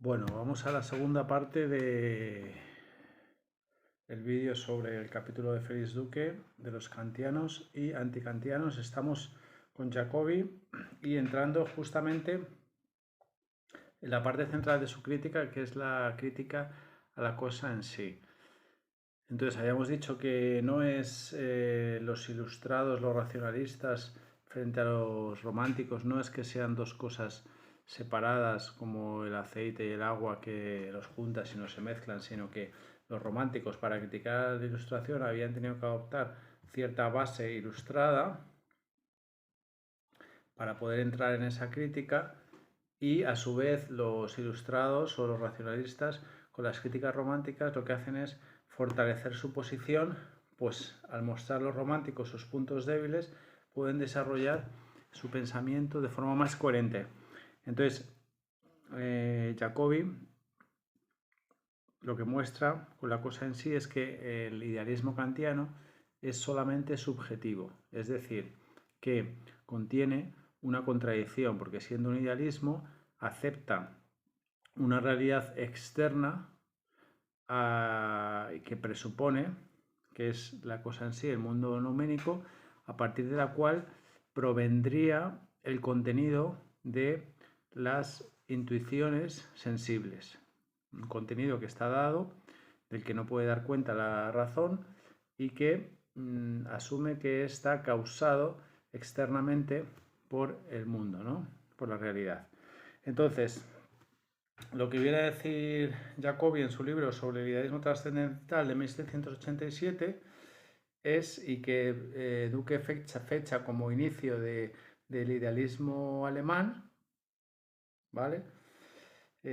Bueno, vamos a la segunda parte del vídeo sobre el capítulo de Félix Duque, de los kantianos y antikantianos. Estamos con Jacobi y entrando justamente en la parte central de su crítica, que es la crítica a la cosa en sí. Entonces, habíamos dicho que no es los ilustrados, los racionalistas, frente a los románticos, no es que sean dos cosas separadas como el aceite y el agua que los juntan y no se mezclan, sino que los románticos para criticar la ilustración habían tenido que adoptar cierta base ilustrada para poder entrar en esa crítica y a su vez los ilustrados o los racionalistas con las críticas románticas lo que hacen es fortalecer su posición, pues al mostrar los románticos sus puntos débiles pueden desarrollar su pensamiento de forma más coherente. Entonces, Jacobi lo que muestra con la cosa en sí es que el idealismo kantiano es solamente subjetivo, es decir, que contiene una contradicción, porque siendo un idealismo acepta una realidad externa que presupone, que es la cosa en sí, el mundo nouménico, a partir de la cual provendría el contenido de las intuiciones sensibles. Un contenido que está dado, del que no puede dar cuenta la razón y que asume que está causado externamente por el mundo, ¿no? Por la realidad. Entonces, lo que viene a decir Jacobi en su libro sobre el idealismo trascendental de 1787 es, y que Duque fecha como inicio del idealismo alemán, ¿vale?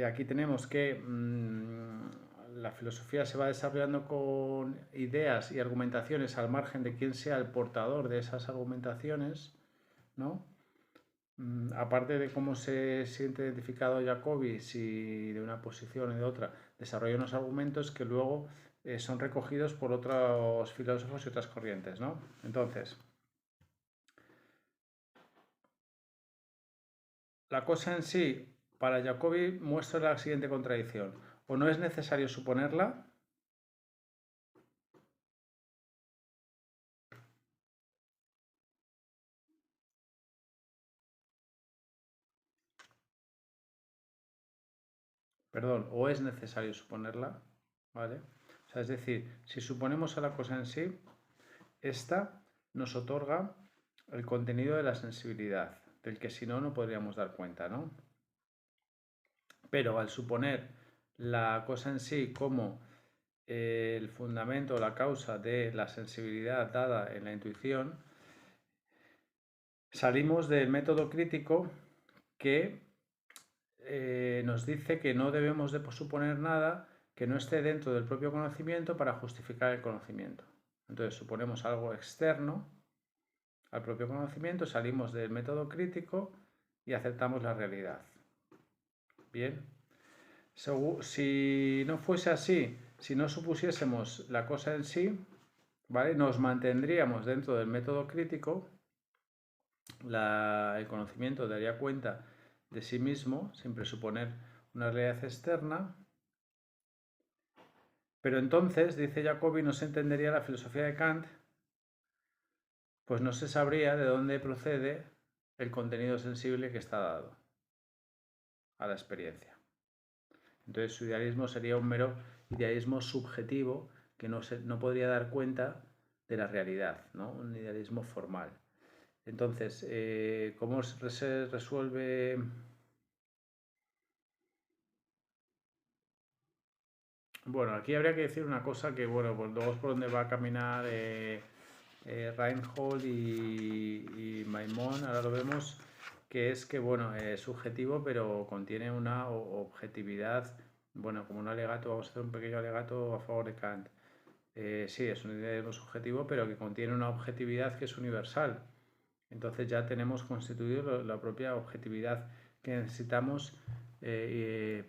Aquí tenemos que la filosofía se va desarrollando con ideas y argumentaciones al margen de quién sea el portador de esas argumentaciones, ¿no? Aparte de cómo se siente identificado Jacobi, si de una posición o de otra, desarrolla unos argumentos que luego son recogidos por otros filósofos y otras corrientes, ¿no? Entonces, la cosa en sí, para Jacobi, muestra la siguiente contradicción. O no es necesario suponerla, perdón, o es necesario suponerla, ¿vale? O sea, es decir, si suponemos a la cosa en sí, esta nos otorga el contenido de la sensibilidad, del que si no, no podríamos dar cuenta, ¿no? Pero al suponer la cosa en sí como el fundamento o la causa de la sensibilidad dada en la intuición, salimos del método crítico que nos dice que no debemos de suponer nada que no esté dentro del propio conocimiento para justificar el conocimiento. Entonces suponemos algo externo al propio conocimiento, salimos del método crítico y aceptamos la realidad. Bien, si no fuese así, si no supusiésemos la cosa en sí, ¿vale? Nos mantendríamos dentro del método crítico, el conocimiento daría cuenta de sí mismo sin presuponer una realidad externa, pero entonces, dice Jacobi, no se entendería la filosofía de Kant, pues no se sabría de dónde procede el contenido sensible que está dado a la experiencia. Entonces su idealismo sería un mero idealismo subjetivo que no podría dar cuenta de la realidad, ¿no? Un idealismo formal. Entonces, ¿cómo se resuelve? Bueno, aquí habría que decir una cosa que, bueno, pues luego es por donde va a caminar Reinhold y Maimón, ahora lo vemos, que es que, bueno, es subjetivo, pero contiene una objetividad, bueno, como un alegato, vamos a hacer un pequeño alegato a favor de Kant. Sí, es un idealismo subjetivo, pero que contiene una objetividad que es universal. Entonces ya tenemos constituido la propia objetividad que necesitamos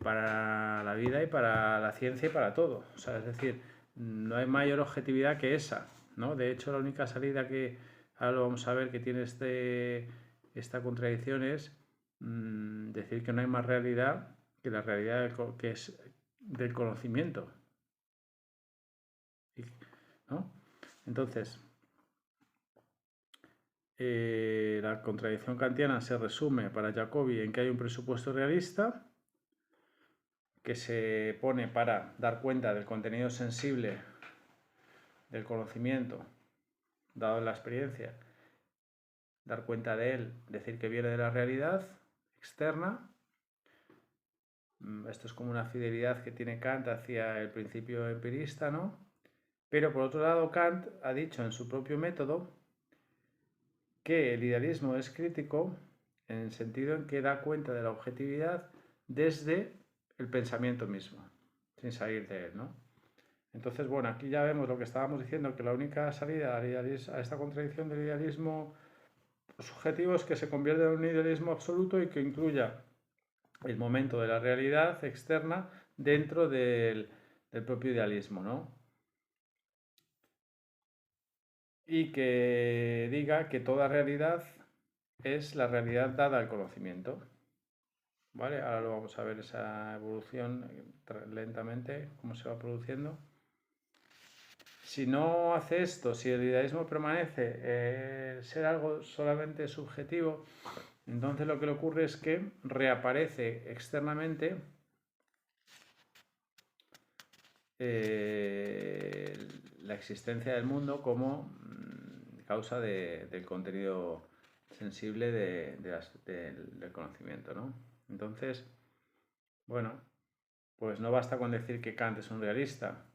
para la vida y para la ciencia y para todo. O sea, es decir, no hay mayor objetividad que esa, ¿no? De hecho, la única salida que ahora lo vamos a ver que tiene esta contradicción es decir que no hay más realidad que la realidad que es del conocimiento, ¿no? Entonces, la contradicción kantiana se resume para Jacobi en que hay un presupuesto realista que se pone para dar cuenta del contenido sensible del conocimiento dado en la experiencia, dar cuenta de él, decir que viene de la realidad externa. Esto es como una fidelidad que tiene Kant hacia el principio empirista, ¿no? Pero por otro lado, Kant ha dicho en su propio método que el idealismo es crítico en el sentido en que da cuenta de la objetividad desde el pensamiento mismo, sin salir de él, ¿no? Entonces, bueno, aquí ya vemos lo que estábamos diciendo, que la única salida a esta contradicción del idealismo subjetivo es que se convierta en un idealismo absoluto y que incluya el momento de la realidad externa dentro del propio idealismo, ¿no? Y que diga que toda realidad es la realidad dada al conocimiento. ¿Vale? Ahora lo vamos a ver esa evolución lentamente, cómo se va produciendo. Si no hace esto, si el idealismo permanece ser algo solamente subjetivo, entonces lo que le ocurre es que reaparece externamente la existencia del mundo como causa del contenido sensible del conocimiento, ¿no? Entonces, bueno, pues no basta con decir que Kant es un realista,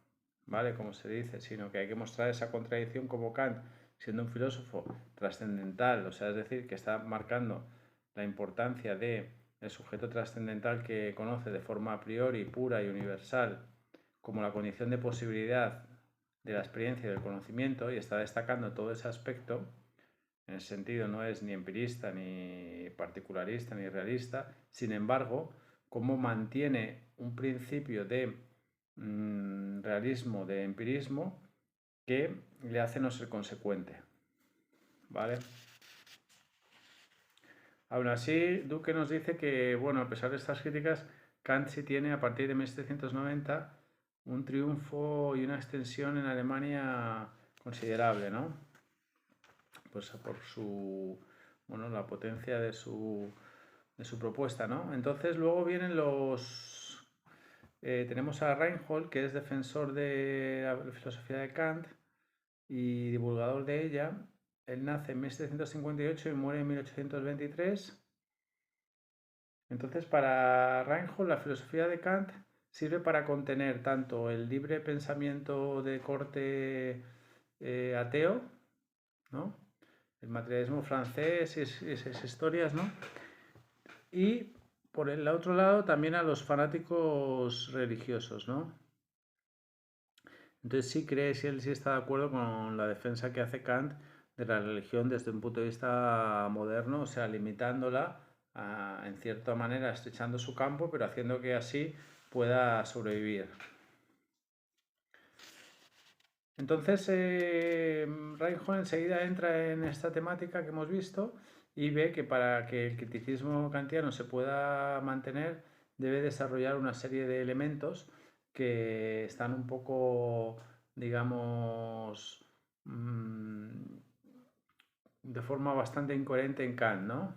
¿vale? Como se dice, sino que hay que mostrar esa contradicción como Kant, siendo un filósofo trascendental, o sea, es decir, que está marcando la importancia del sujeto trascendental que conoce de forma a priori, pura y universal, como la condición de posibilidad de la experiencia y del conocimiento, y está destacando todo ese aspecto. En ese sentido no es ni empirista, ni particularista, ni realista. Sin embargo, cómo mantiene un principio de realismo, de empirismo, que le hace no ser consecuente. ¿Vale? Aún así, Duque nos dice que, bueno, a pesar de estas críticas, Kant sí tiene a partir de 1790 un triunfo y una extensión en Alemania considerable, ¿no? Pues por su, bueno, la potencia de su propuesta, ¿no? Entonces luego vienen tenemos a Reinhold, que es defensor de la filosofía de Kant y divulgador de ella. Él nace en 1758 y muere en 1823. Entonces, para Reinhold, la filosofía de Kant sirve para contener tanto el libre pensamiento de corte ateo, ¿no? El materialismo francés y esas historias, ¿no? Y por el otro lado también a los fanáticos religiosos, ¿no? Entonces él sí está de acuerdo con la defensa que hace Kant de la religión desde un punto de vista moderno, o sea, limitándola, en cierta manera estrechando su campo, pero haciendo que así pueda sobrevivir. Entonces, Reinhold enseguida entra en esta temática que hemos visto y ve que para que el criticismo kantiano se pueda mantener debe desarrollar una serie de elementos que están un poco, digamos, de forma bastante incoherente en Kant, ¿no?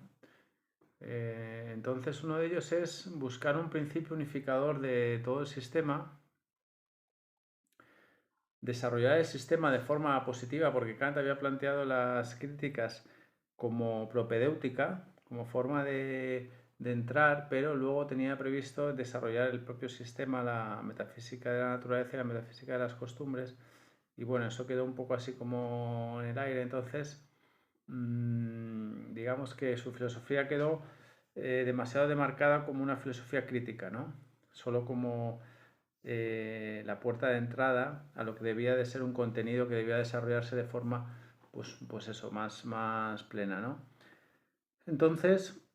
Entonces uno de ellos es buscar un principio unificador de todo el sistema, desarrollar el sistema de forma positiva, porque Kant había planteado las críticas como propedéutica, como forma de entrar, pero luego tenía previsto desarrollar el propio sistema, la metafísica de la naturaleza y la metafísica de las costumbres, y bueno, eso quedó un poco así como en el aire. Entonces digamos que su filosofía quedó demasiado demarcada como una filosofía crítica, ¿no? Solo como la puerta de entrada a lo que debía de ser un contenido que debía desarrollarse de forma, pues eso, más plena, ¿no? Entonces,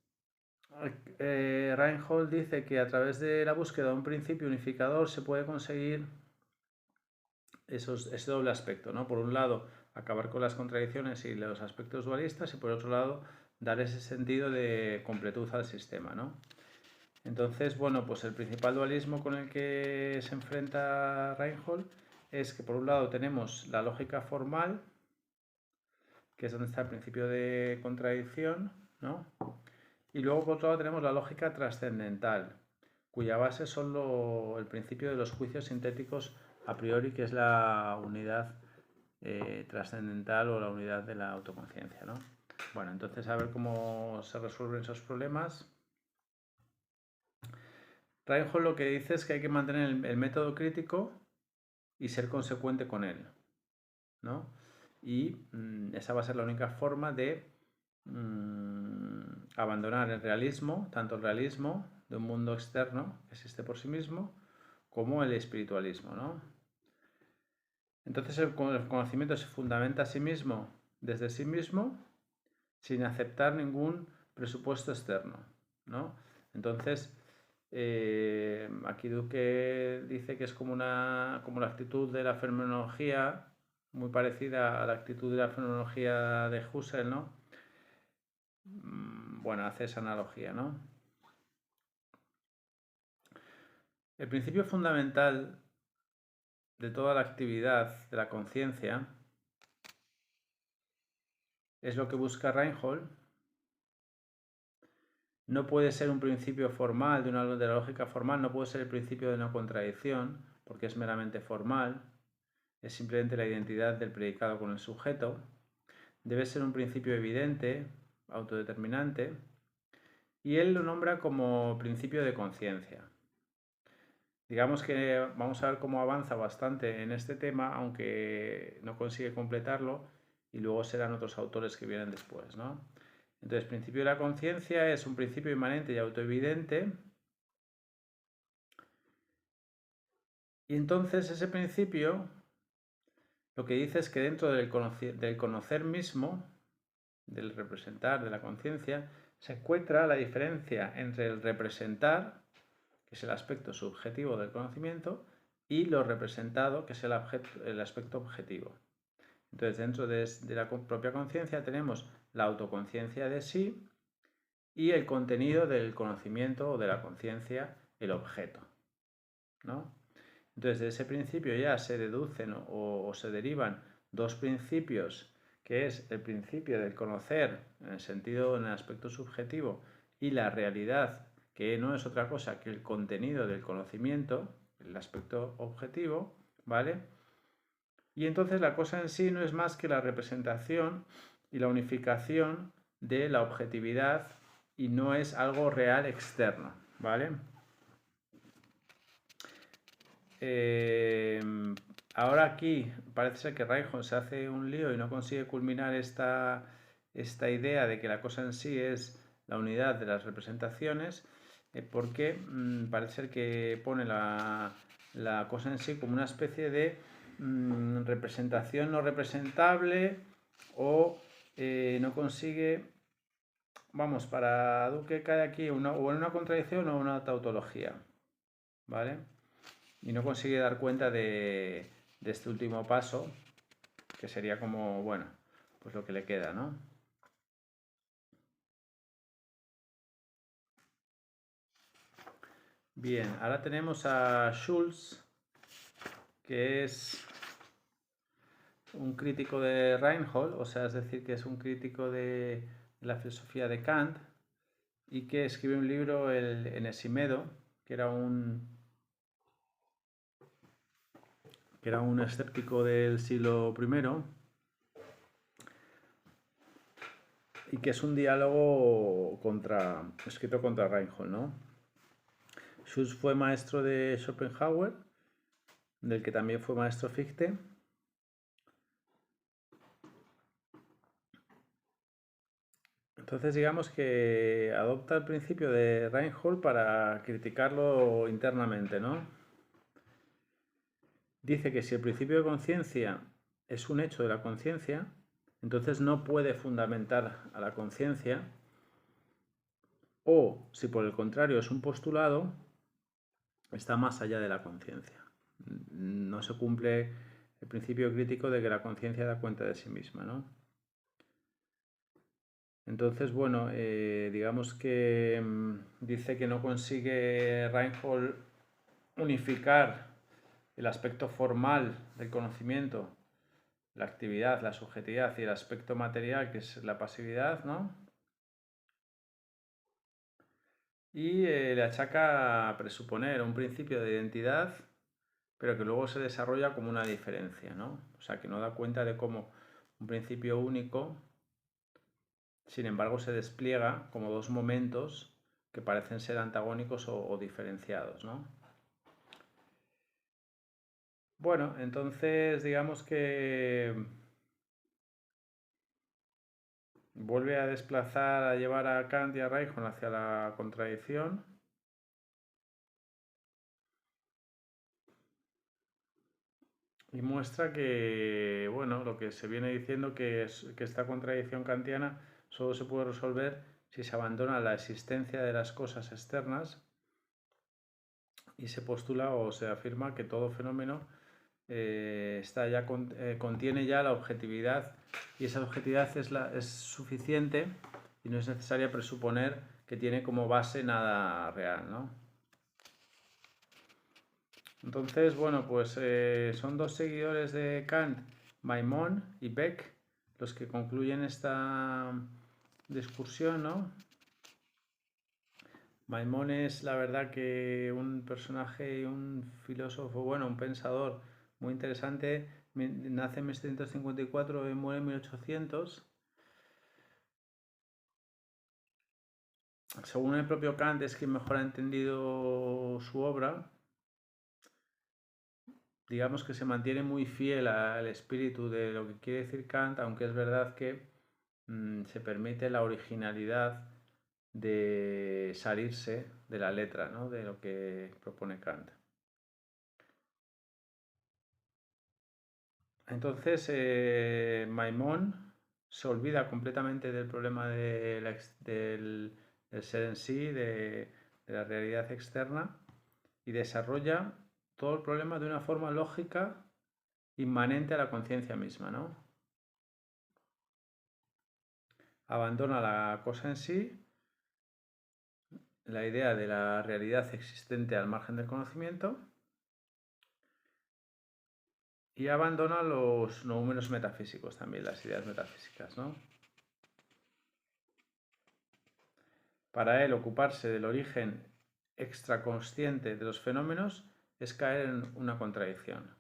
Reinhold dice que a través de la búsqueda de un principio unificador se puede conseguir ese doble aspecto, ¿no? Por un lado, acabar con las contradicciones y los aspectos dualistas y por otro lado, dar ese sentido de completud al sistema, ¿no? Entonces, bueno, pues el principal dualismo con el que se enfrenta Reinhold es que por un lado tenemos la lógica formal, que es donde está el principio de contradicción, ¿no? Y luego por otro lado tenemos la lógica trascendental, cuya base son el principio de los juicios sintéticos a priori, que es la unidad trascendental o la unidad de la autoconciencia, ¿no? Bueno, entonces a ver cómo se resuelven esos problemas. Reinhold lo que dice es que hay que mantener el método crítico y ser consecuente con él, ¿no? Y esa va a ser la única forma de abandonar el realismo, tanto el realismo de un mundo externo que existe por sí mismo, como el espiritualismo, ¿no? Entonces el conocimiento se fundamenta a sí mismo desde sí mismo sin aceptar ningún presupuesto externo, ¿no? Entonces, aquí Duque dice que es como la actitud de la fenomenología, muy parecida a la actitud de la fenomenología de Husserl, ¿no? Bueno, hace esa analogía, ¿no? El principio fundamental de toda la actividad de la conciencia es lo que busca Reinhold. No puede ser un principio formal de la lógica formal, no puede ser el principio de no contradicción, porque es meramente formal, es simplemente la identidad del predicado con el sujeto. Debe ser un principio evidente, autodeterminante, y él lo nombra como principio de conciencia. Digamos que vamos a ver cómo avanza bastante en este tema, aunque no consigue completarlo, y luego serán otros autores que vienen después, ¿no? Entonces, principio de la conciencia es un principio inmanente y autoevidente. Y entonces ese principio lo que dice es que dentro del conocer mismo, del representar, de la conciencia, se encuentra la diferencia entre el representar, que es el aspecto subjetivo del conocimiento, y lo representado, que es el aspecto objetivo. Entonces, dentro de la propia conciencia tenemos la autoconciencia de sí y el contenido del conocimiento o de la conciencia, el objeto, ¿no? Entonces, de ese principio ya se deducen o se derivan dos principios, que es el principio del conocer en el sentido, en el aspecto subjetivo, y la realidad, que no es otra cosa que el contenido del conocimiento, el aspecto objetivo, ¿vale? Y entonces la cosa en sí no es más que la representación y la unificación de la objetividad y no es algo real externo, ¿vale? Ahora aquí parece ser que Reinhold se hace un lío y no consigue culminar esta idea de que la cosa en sí es la unidad de las representaciones, porque parece ser que pone la cosa en sí como una especie de representación no representable o no consigue, vamos, para Duque cae aquí o en una contradicción o una tautología, ¿vale? Y no consigue dar cuenta de este último paso, que sería como, bueno, pues lo que le queda, ¿no? Bien, ahora tenemos a Schulz, que es un crítico de Reinhold, o sea, es decir, que es un crítico de la filosofía de Kant, y que escribe un libro, el Enesimedo, que era un escéptico del siglo I, y que es un diálogo escrito contra Reinhold, ¿no? Schulz fue maestro de Schopenhauer, del que también fue maestro Fichte. Entonces digamos que adopta el principio de Reinhold para criticarlo internamente, ¿no? Dice que si el principio de conciencia es un hecho de la conciencia, entonces no puede fundamentar a la conciencia, o si por el contrario es un postulado, está más allá de la conciencia. No se cumple el principio crítico de que la conciencia da cuenta de sí misma, ¿no? Entonces, bueno, digamos que dice que no consigue Reinhold unificar el aspecto formal del conocimiento, la actividad, la subjetividad y el aspecto material, que es la pasividad, ¿no? Y le achaca a presuponer un principio de identidad, pero que luego se desarrolla como una diferencia, ¿no? O sea, que no da cuenta de cómo un principio único, sin embargo, se despliega como dos momentos que parecen ser antagónicos o diferenciados, ¿no? Bueno, entonces digamos que vuelve a desplazar, a llevar a Kant y a Reichhorn hacia la contradicción. Y muestra que, bueno, lo que se viene diciendo que es que esta contradicción kantiana solo se puede resolver si se abandona la existencia de las cosas externas y se postula o se afirma que todo fenómeno contiene ya la objetividad y esa objetividad es suficiente y no es necesaria presuponer que tiene como base nada real, ¿no? Entonces, bueno, pues son dos seguidores de Kant, Maimón y Beck, los que concluyen esta discusión, ¿no? Maimón es la verdad que un personaje y un filósofo, bueno, un pensador muy interesante. Nace en 1754 y muere en 1800. Según el propio Kant, es quien mejor ha entendido su obra. Digamos que se mantiene muy fiel al espíritu de lo que quiere decir Kant, aunque es verdad que se permite la originalidad de salirse de la letra, ¿no? De lo que propone Kant. Entonces, Maimón se olvida completamente del problema del ser en sí, de la realidad externa, y desarrolla todo el problema de una forma lógica inmanente a la conciencia misma, ¿no? Abandona la cosa en sí, la idea de la realidad existente al margen del conocimiento, y abandona los números metafísicos también, las ideas metafísicas, ¿no? Para él, ocuparse del origen extraconsciente de los fenómenos es caer en una contradicción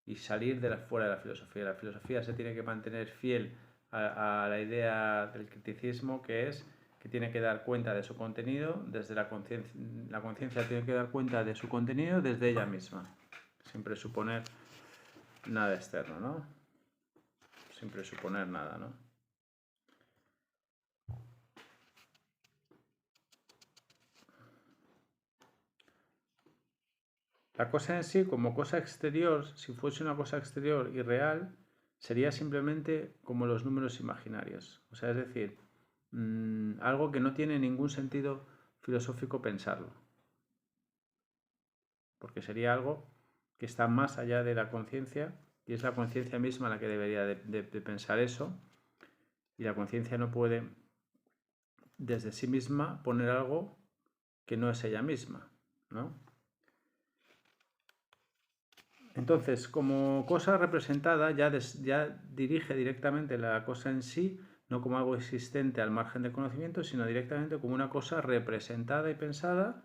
y salir fuera de la filosofía. La filosofía se tiene que mantener fiel a la idea del criticismo, que es que tiene que dar cuenta de su contenido desde la conciencia. La conciencia tiene que dar cuenta de su contenido desde ella misma, sin presuponer nada externo, ¿no? Sin presuponer nada, ¿no? La cosa en sí, como cosa exterior, si fuese una cosa exterior y real, sería simplemente como los números imaginarios. O sea, es decir, algo que no tiene ningún sentido filosófico pensarlo. Porque sería algo que está más allá de la conciencia y es la conciencia misma la que debería de pensar eso. Y la conciencia no puede desde sí misma poner algo que no es ella misma, ¿no? Entonces, como cosa representada, ya dirige directamente la cosa en sí, no como algo existente al margen del conocimiento, sino directamente como una cosa representada y pensada.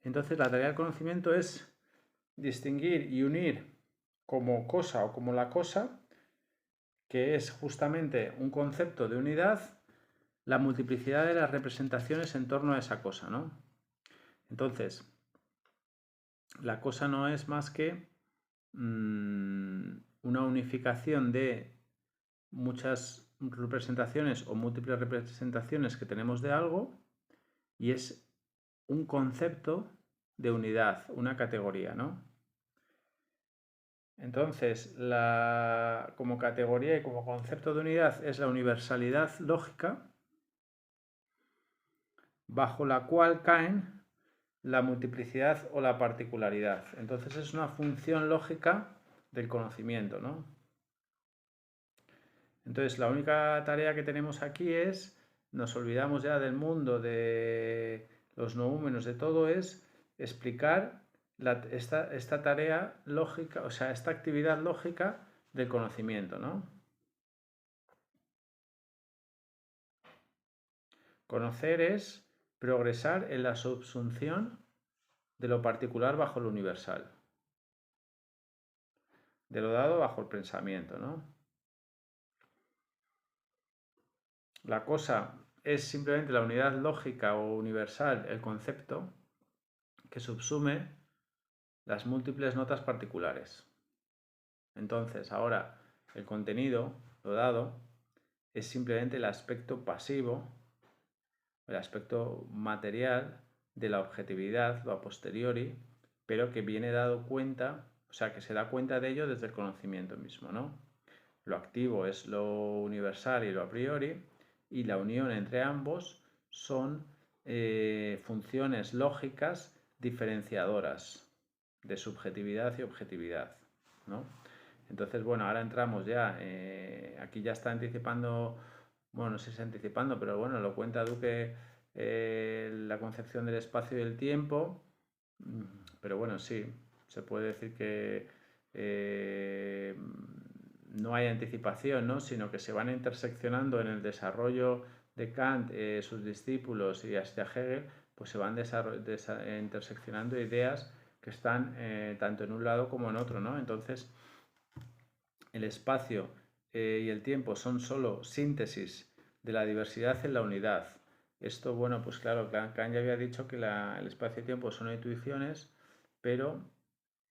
Entonces, la tarea del conocimiento es distinguir y unir como cosa o como la cosa, que es justamente un concepto de unidad, la multiplicidad de las representaciones en torno a esa cosa, ¿no? Entonces, la cosa no es más que una unificación de muchas representaciones o múltiples representaciones que tenemos de algo y es un concepto de unidad, una categoría, ¿no? Entonces, como categoría y como concepto de unidad es la universalidad lógica bajo la cual caen la multiplicidad o la particularidad. Entonces es una función lógica del conocimiento, ¿no? Entonces la única tarea que tenemos aquí es nos olvidamos ya del mundo, de los noúmenos, de todo, es explicar esta tarea lógica, o sea, esta actividad lógica del conocimiento, ¿no? Conocer es progresar en la subsunción de lo particular bajo lo universal, de lo dado bajo el pensamiento, ¿no? La cosa es simplemente la unidad lógica o universal, el concepto, que subsume las múltiples notas particulares. Entonces, ahora, el contenido, lo dado, es simplemente el aspecto pasivo, el aspecto material de la objetividad, lo a posteriori, pero que viene dado cuenta, o sea, que se da cuenta de ello desde el conocimiento mismo, ¿no? Lo activo es lo universal y lo a priori, y la unión entre ambos son funciones lógicas diferenciadoras de subjetividad y objetividad, ¿no? Entonces, bueno, ahora entramos ya, aquí ya está anticipando, bueno, no sé si anticipando, pero bueno, lo cuenta Duque, la concepción del espacio y el tiempo, pero bueno, sí, se puede decir que no hay anticipación, ¿no? Sino que se van interseccionando en el desarrollo de Kant, sus discípulos y hasta Hegel, pues se van interseccionando ideas que están tanto en un lado como en otro, ¿no? Entonces, el espacio y el tiempo son solo síntesis de la diversidad en la unidad. Esto, bueno, pues claro, Kant ya había dicho que el espacio y tiempo son intuiciones, pero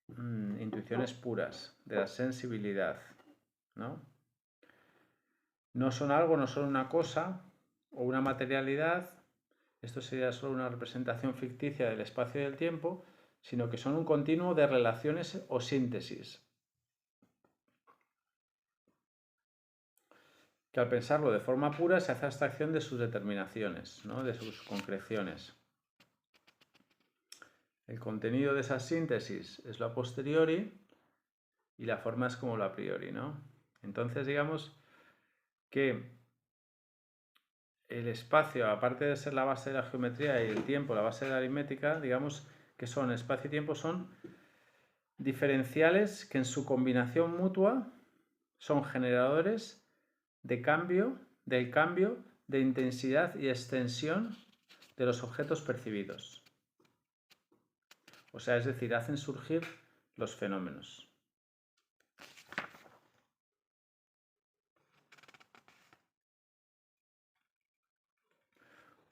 intuiciones puras, de la sensibilidad, ¿no? No son algo, no son una cosa o una materialidad, esto sería solo una representación ficticia del espacio y del tiempo, sino que son un continuo de relaciones o síntesis, que al pensarlo de forma pura se hace abstracción de sus determinaciones, ¿no? De sus concreciones. El contenido de esas síntesis es lo a posteriori y la forma es como lo a priori, ¿no? Entonces, digamos que el espacio, aparte de ser la base de la geometría y el tiempo la base de la aritmética, digamos que espacio y tiempo son diferenciales que en su combinación mutua son generadores del cambio de intensidad y extensión de los objetos percibidos. O sea, es decir, hacen surgir los fenómenos.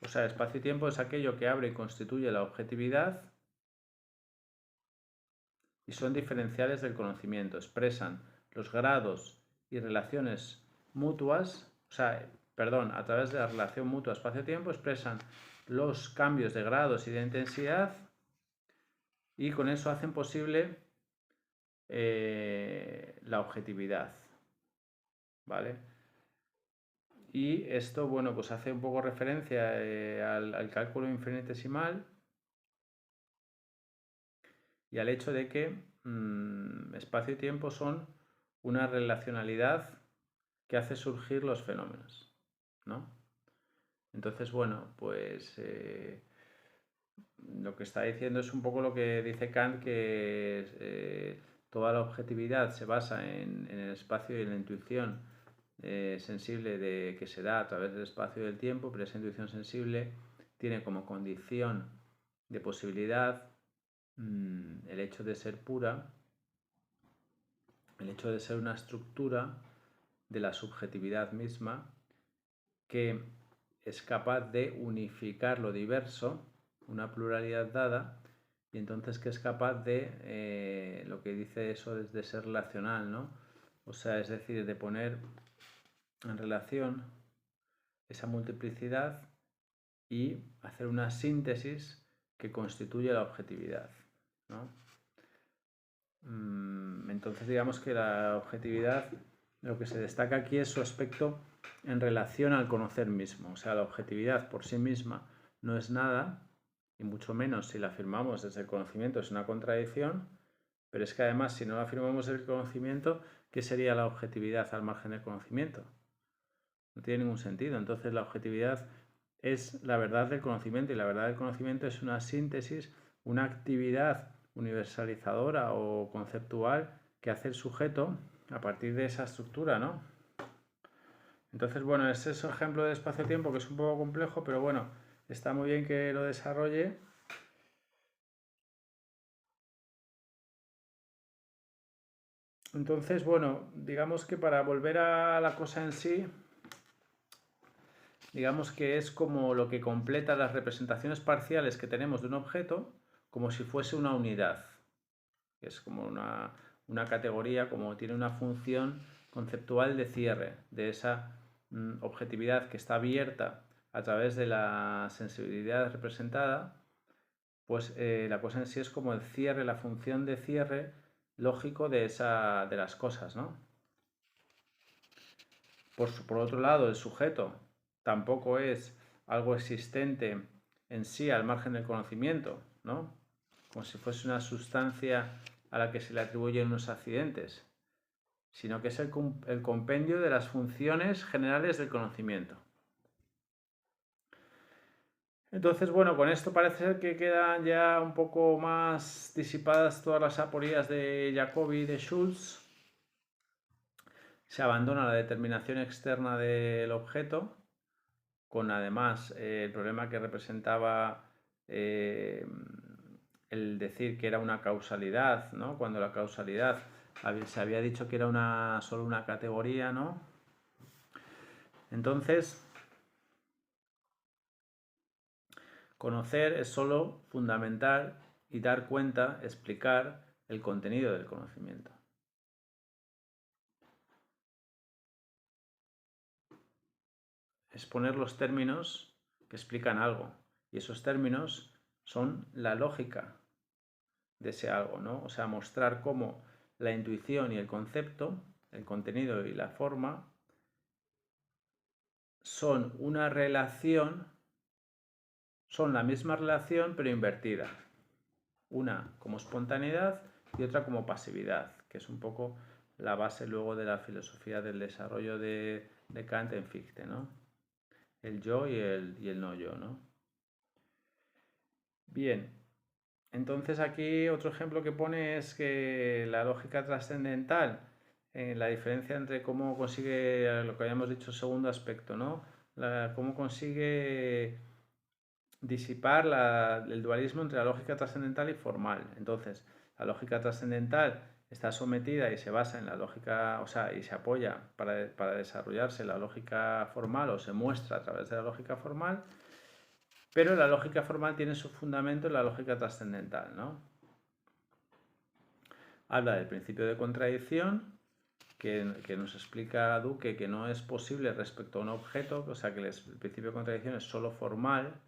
O sea, espacio y tiempo es aquello que abre y constituye la objetividad y son diferenciales del conocimiento. Expresan los grados y relaciones mutuas, a través de la relación mutua espacio-tiempo expresan los cambios de grados y de intensidad y con eso hacen posible la objetividad, ¿vale? Y esto, bueno, pues hace un poco referencia al cálculo infinitesimal y al hecho de que espacio y tiempo son una relacionalidad que hace surgir los fenómenos, ¿no? Entonces, bueno, pues lo que está diciendo es un poco lo que dice Kant, que toda la objetividad se basa en el espacio y en la intuición sensible que se da a través del espacio y del tiempo, pero esa intuición sensible tiene como condición de posibilidad el hecho de ser pura, el hecho de ser una estructura de la subjetividad misma que es capaz de unificar lo diverso, una pluralidad dada, y entonces que es capaz de, lo que dice eso es de ser relacional, ¿no? O sea, es decir, de poner en relación esa multiplicidad y hacer una síntesis que constituye la objetividad, ¿no? Entonces digamos que la objetividad, lo que se destaca aquí es su aspecto en relación al conocer mismo. O sea, la objetividad por sí misma no es nada, y mucho menos si la afirmamos desde el conocimiento es una contradicción, pero es que además si no la afirmamos desde el conocimiento, ¿qué sería la objetividad al margen del conocimiento? No tiene ningún sentido. Entonces la objetividad es la verdad del conocimiento, y la verdad del conocimiento es una síntesis, una actividad universalizadora o conceptual que hace el sujeto a partir de esa estructura, ¿no? Entonces, bueno, ese es el ejemplo de espacio-tiempo, que es un poco complejo, pero bueno, está muy bien que lo desarrolle. Entonces, bueno, digamos que para volver a la cosa en sí, digamos que es como lo que completa las representaciones parciales que tenemos de un objeto, como si fuese una unidad. Es como una categoría, como tiene una función conceptual de cierre, de esa objetividad que está abierta a través de la sensibilidad representada, pues la cosa en sí es como el cierre, la función de cierre lógico de las cosas, ¿no? Por otro lado, el sujeto tampoco es algo existente en sí al margen del conocimiento, ¿no? Como si fuese una sustancia a la que se le atribuyen unos accidentes, sino que es el compendio de las funciones generales del conocimiento. Entonces, bueno, con esto parece ser que quedan ya un poco más disipadas todas las aporías de Jacobi y de Schulz. Se abandona la determinación externa del objeto, con además el problema que representaba el decir que era una causalidad, ¿no? Cuando la causalidad se había dicho que era solo una categoría, ¿no? Entonces, conocer es solo fundamental y dar cuenta, explicar el contenido del conocimiento. Exponer los términos que explican algo. Y esos términos son la lógica de ese algo, ¿no? O sea, mostrar cómo la intuición y el concepto, el contenido y la forma, son una relación, son la misma relación pero invertida. Una como espontaneidad y otra como pasividad, que es un poco la base luego de la filosofía del desarrollo de Kant en Fichte, ¿no? El yo y el no yo, ¿no? Bien, entonces aquí otro ejemplo que pone es que la lógica trascendental, la diferencia entre cómo consigue, lo que habíamos dicho, segundo aspecto, ¿no? Cómo consigue disipar el dualismo entre la lógica trascendental y formal. Entonces, la lógica trascendental está sometida y se basa en la lógica, o sea, y se apoya para desarrollarse la lógica formal o se muestra a través de la lógica formal, pero la lógica formal tiene su fundamento en la lógica trascendental, ¿no? Habla del principio de contradicción, que nos explica Duque que no es posible respecto a un objeto, o sea que el principio de contradicción es solo formal,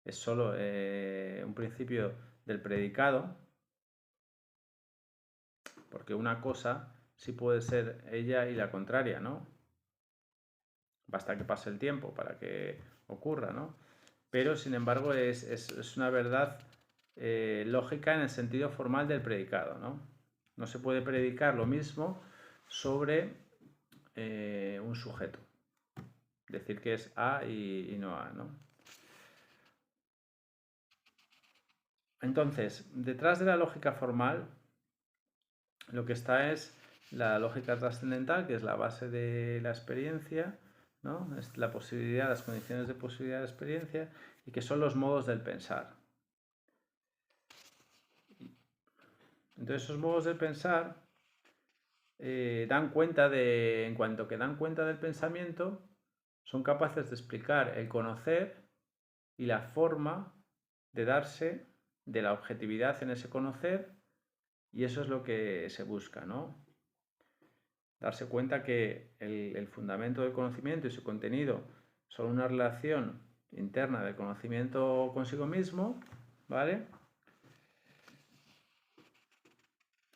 es solo un principio del predicado, porque una cosa sí puede ser ella y la contraria, ¿no? Basta que pase el tiempo para que ocurra, ¿no? Pero, sin embargo, es una verdad lógica en el sentido formal del predicado, ¿no? No se puede predicar lo mismo sobre un sujeto. Decir que es A y no A, ¿no? Entonces, detrás de la lógica formal, lo que está es la lógica trascendental, que es la base de la experiencia, ¿no? Es la posibilidad, las condiciones de posibilidad de experiencia, y que son los modos del pensar. Entonces, esos modos de pensar dan cuenta en cuanto que dan cuenta del pensamiento, son capaces de explicar el conocer y la forma de darse de la objetividad en ese conocer, y eso es lo que se busca, ¿no? Darse cuenta que el fundamento del conocimiento y su contenido son una relación interna del conocimiento consigo mismo, ¿vale?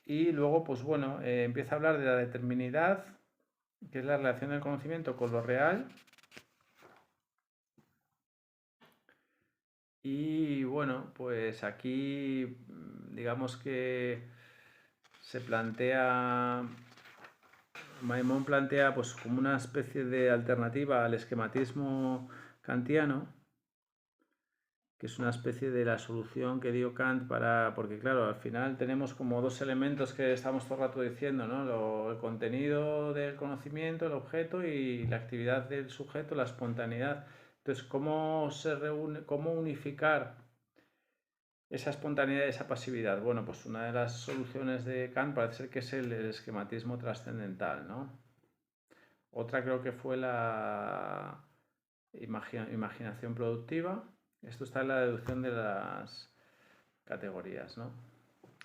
Y luego, pues bueno, empieza a hablar de la determinidad, que es la relación del conocimiento con lo real. Y bueno, pues aquí digamos que se plantea, Maimón plantea pues como una especie de alternativa al esquematismo kantiano, que es una especie de la solución que dio Kant porque claro, al final tenemos como dos elementos que estamos todo el rato diciendo, ¿no? El contenido del conocimiento, el objeto y la actividad del sujeto, la espontaneidad. Entonces, ¿cómo se reúne, cómo unificar esa espontaneidad y esa pasividad? Bueno, pues una de las soluciones de Kant parece ser que es el esquematismo trascendental, ¿no? Otra creo que fue la imaginación productiva. Esto está en la deducción de las categorías, ¿no?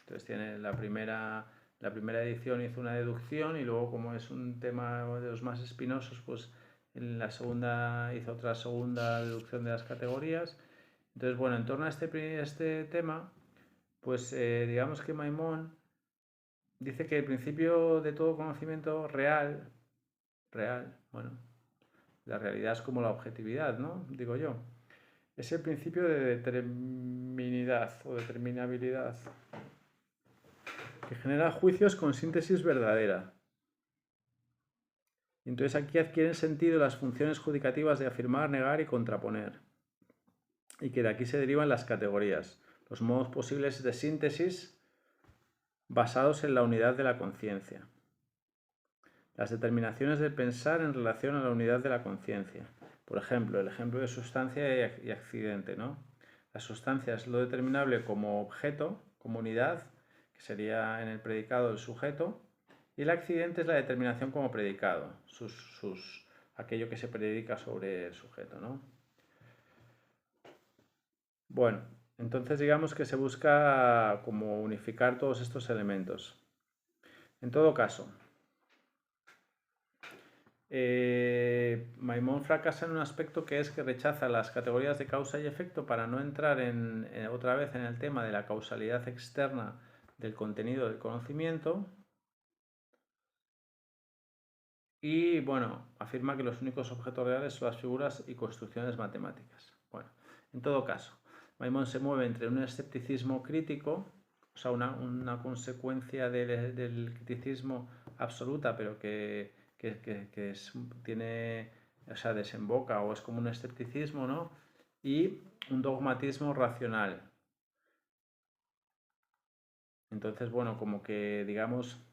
Entonces tiene la primera edición hizo una deducción y luego, como es un tema de los más espinosos, pues en la segunda hizo otra segunda deducción de las categorías. Entonces, bueno, en torno a este tema, pues digamos que Maimón dice que el principio de todo conocimiento real, bueno, la realidad es como la objetividad, ¿no? Digo yo. Es el principio de determinidad o determinabilidad, que genera juicios con síntesis verdadera. Entonces aquí adquieren sentido las funciones judicativas de afirmar, negar y contraponer. Y que de aquí se derivan las categorías, los modos posibles de síntesis basados en la unidad de la conciencia. Las determinaciones de pensar en relación a la unidad de la conciencia. Por ejemplo, el ejemplo de sustancia y accidente, ¿no? La sustancia es lo determinable como objeto, como unidad, que sería en el predicado el sujeto, y el accidente es la determinación como predicado, aquello que se predica sobre el sujeto, ¿no? Bueno, entonces digamos que se busca como unificar todos estos elementos. En todo caso, Maimón fracasa en un aspecto, que es que rechaza las categorías de causa y efecto para no entrar otra vez en el tema de la causalidad externa del contenido del conocimiento. Y bueno, afirma que los únicos objetos reales son las figuras y construcciones matemáticas. Bueno, en todo caso, Maimón se mueve entre un escepticismo crítico, o sea, una consecuencia del criticismo absoluta, pero que tiene, o sea, desemboca o es como un escepticismo, ¿no? Y un dogmatismo racional. Entonces, bueno, como que digamos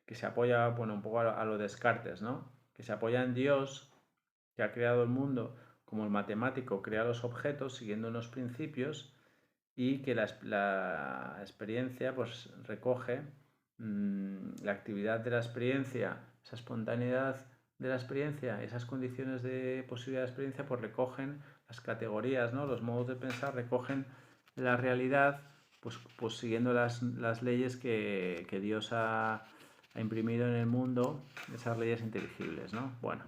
que se apoya, bueno, un poco a lo Descartes, ¿no? Que se apoya en Dios, que ha creado el mundo, como el matemático crea los objetos siguiendo unos principios, y que la experiencia pues recoge la actividad de la experiencia, esa espontaneidad de la experiencia, esas condiciones de posibilidad de experiencia, pues recogen las categorías, ¿no? Los modos de pensar recogen la realidad, pues siguiendo las leyes que Dios ha imprimido en el mundo, esas leyes inteligibles, ¿no? Bueno,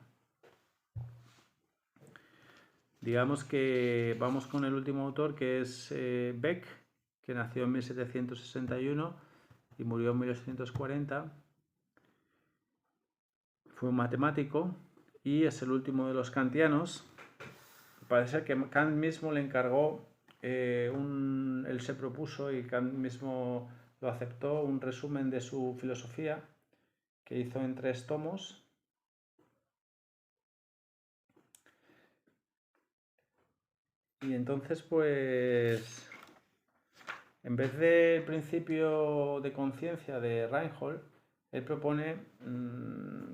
digamos que vamos con el último autor, que es Beck, que nació en 1761 y murió en 1840. Fue un matemático y es el último de los kantianos. Parece que Kant mismo le encargó, él se propuso y Kant mismo lo aceptó, un resumen de su filosofía que hizo en 3 tomos. Y entonces, pues, en vez del principio de conciencia de Reinhold, él propone,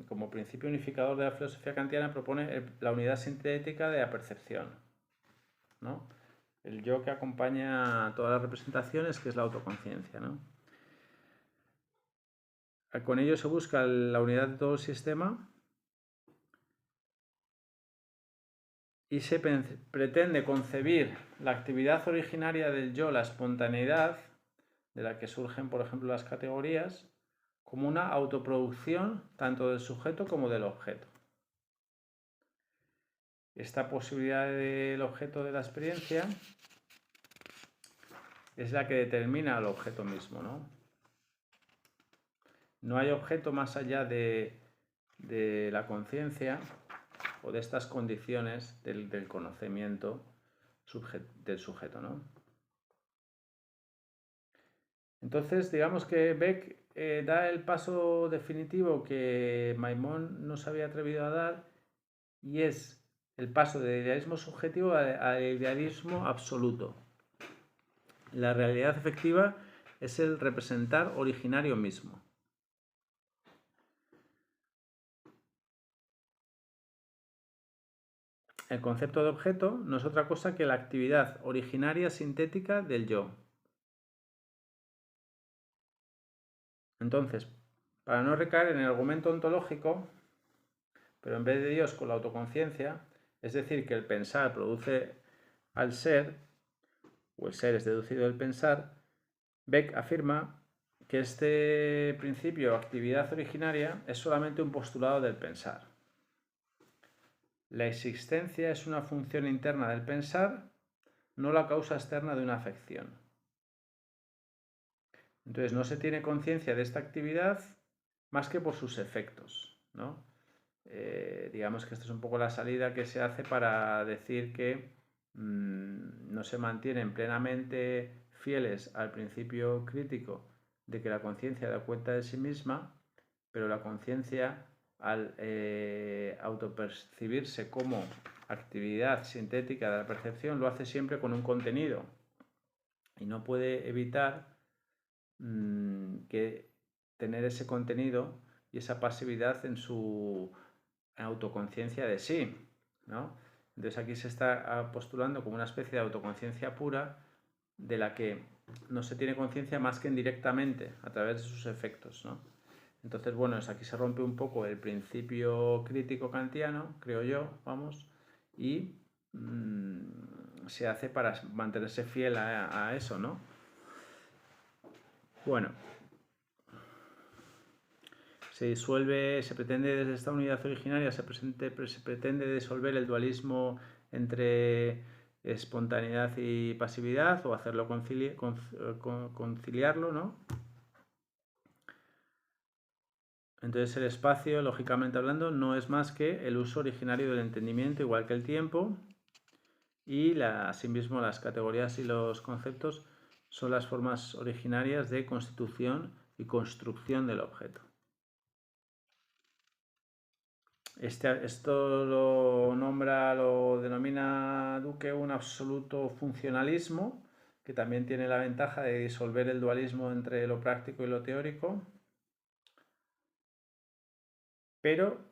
como principio unificador de la filosofía kantiana, propone la unidad sintética de la percepción, ¿no? El yo que acompaña a todas las representaciones, que es la autoconciencia, ¿no? Con ello se busca la unidad de todo el sistema y se pretende concebir la actividad originaria del yo, la espontaneidad, de la que surgen, por ejemplo, las categorías, como una autoproducción tanto del sujeto como del objeto. Esta posibilidad del objeto de la experiencia es la que determina al objeto mismo, ¿no? No hay objeto más allá de la conciencia o de estas condiciones del conocimiento del sujeto, ¿no? Entonces, digamos que Beck da el paso definitivo que Maimón no se había atrevido a dar, y es el paso del idealismo subjetivo al idealismo absoluto. La realidad efectiva es el representar originario mismo. El concepto de objeto no es otra cosa que la actividad originaria sintética del yo. Entonces, para no recaer en el argumento ontológico, pero en vez de Dios con la autoconciencia, es decir, que el pensar produce al ser, o el ser es deducido del pensar, Beck afirma que este principio o actividad originaria es solamente un postulado del pensar. La existencia es una función interna del pensar, no la causa externa de una afección. Entonces no se tiene conciencia de esta actividad más que por sus efectos, ¿no? Digamos que esta es un poco la salida que se hace para decir que no se mantienen plenamente fieles al principio crítico de que la conciencia da cuenta de sí misma, pero la conciencia, al autopercibirse como actividad sintética de la percepción, lo hace siempre con un contenido y no puede evitar que tener ese contenido y esa pasividad en su autoconciencia de sí, ¿no? Entonces aquí se está postulando como una especie de autoconciencia pura de la que no se tiene conciencia más que indirectamente a través de sus efectos, ¿no? Entonces, bueno, aquí se rompe un poco el principio crítico kantiano, creo yo, vamos, y se hace para mantenerse fiel a eso, ¿no? Bueno, se pretende desde esta unidad originaria, se pretende disolver el dualismo entre espontaneidad y pasividad o hacerlo conciliarlo, ¿no? Entonces el espacio, lógicamente hablando, no es más que el uso originario del entendimiento, igual que el tiempo, y asimismo las categorías y los conceptos son las formas originarias de constitución y construcción del objeto. Esto lo denomina Duque un absoluto funcionalismo, que también tiene la ventaja de disolver el dualismo entre lo práctico y lo teórico. Pero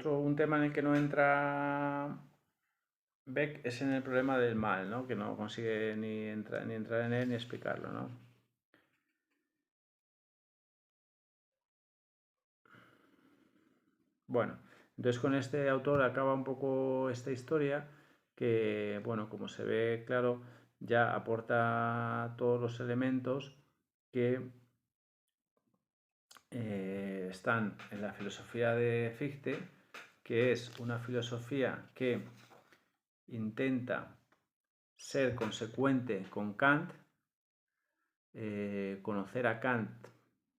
un tema en el que no entra Beck es en el problema del mal, ¿no? Que no consigue ni entrar en él ni explicarlo, ¿no? Bueno, entonces con este autor acaba un poco esta historia que, bueno, como se ve claro, ya aporta todos los elementos que están en la filosofía de Fichte, que es una filosofía que intenta ser consecuente con Kant, conocer a Kant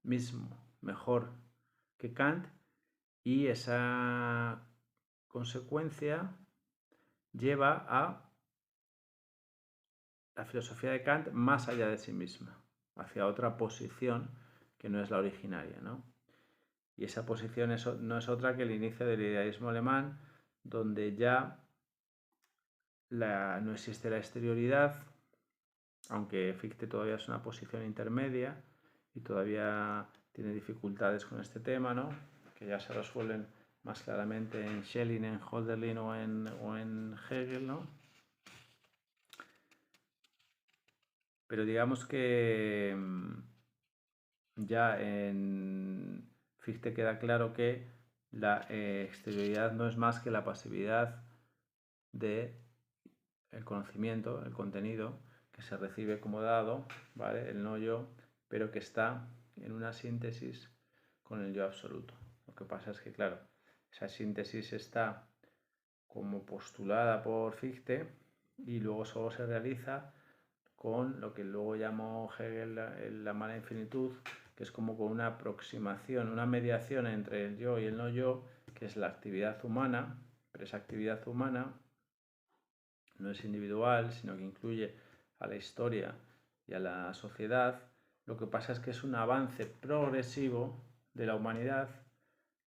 mismo mejor que Kant, y esa consecuencia lleva a la filosofía de Kant más allá de sí misma, hacia otra posición que no es la originaria, ¿no? Y esa posición no es otra que el inicio del idealismo alemán, donde ya no existe la exterioridad, aunque Fichte todavía es una posición intermedia y todavía tiene dificultades con este tema, ¿no? Que ya se resuelven más claramente en Schelling, en Hölderlin o en Hegel, ¿no? Pero digamos que ya en Fichte queda claro que la exterioridad no es más que la pasividad del conocimiento, el contenido, que se recibe como dado, ¿vale? El no yo, pero que está en una síntesis con el yo absoluto. Lo que pasa es que, claro, esa síntesis está como postulada por Fichte y luego solo se realiza con lo que luego llamó Hegel la mala infinitud, que es como con una aproximación, una mediación entre el yo y el no yo, que es la actividad humana, pero esa actividad humana no es individual, sino que incluye a la historia y a la sociedad. Lo que pasa es que es un avance progresivo de la humanidad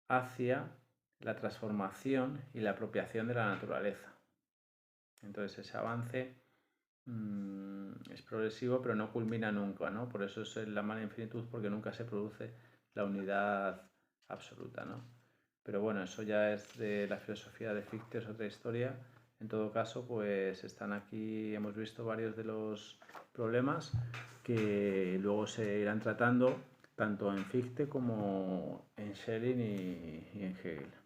hacia la transformación y la apropiación de la naturaleza. Entonces ese avance es progresivo, pero no culmina nunca, ¿no? Por eso es la mala infinitud, porque nunca se produce la unidad absoluta, ¿no? Pero bueno, eso ya es de la filosofía de Fichte, es otra historia. En todo caso, pues están aquí, hemos visto varios de los problemas que luego se irán tratando tanto en Fichte como en Schelling y en Hegel.